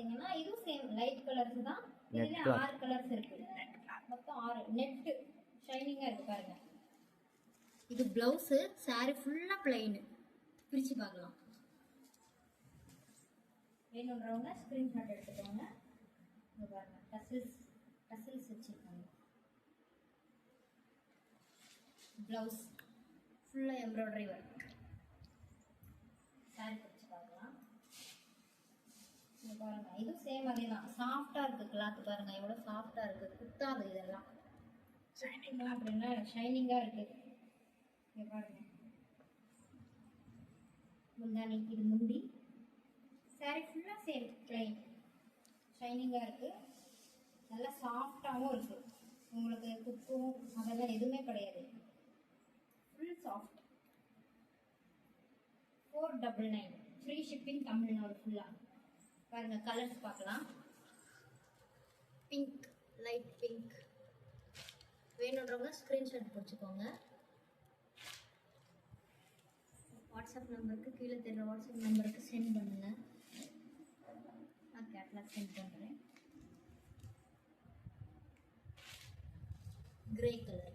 பாத்தீங்கன்னா இதுவும் same light colours தான். இதுல 6 கலர்ஸ் இருக்கு. மொத்தம் 6 நெட் ஷைனிங்கா இருக்கு பாருங்க. இது பிளவுஸ். saree ஃபுல்லா plain. பிரிச்சு பார்க்கலாம். வேணும்ன்றவங்க ஸ்கிரீன்ஷாட் எடுத்துக்கோங்க. இங்க பாருங்க டசல்ஸ் வச்சிருக்காங்க. பிளவுஸ் ஃபுல்லா எம்ப்ராய்டரி ஒர்க். saree பிரிச்சு பார்க்கலாம். இங்க பாருங்க இது சேம் அதே தான். சாஃப்டா இருக்கு கிளாத் பாருங்க எவ்வளவு சாஃப்டா இருக்கு. குத்தாது இதெல்லாம். ஷைனிங்கா அப்படின்னா ஷைனிங்கா இருக்கு. இங்க பாருங்க முந்தானி இது முந்தி. saree ஃபுல்லா சேம் plain ஷைனிங்கா இருக்கு. நல்லா சாஃப்டாவும் இருக்கு. உங்களுக்கு குத்தும் அதெல்லாம் எதுவுமே கிடையாது. Full soft. 499 free shipping Tamil Nadu ஃபுல்லா. பாருங்க கலர்ஸ் பார்க்கலாம். Pink light pink. வேணுன்றவங்க ஸ்கிரீன்ஷாட் பிடிச்சிக்கோங்க. வாட்ஸ்அப் நம்பருக்கு கீழே தெரியுற வாட்ஸ்அப் நம்பருக்கு சென்ட் பண்ணுங்க. நான் கேட்லாக் சென்ட் பண்ணுறேன். Grey colour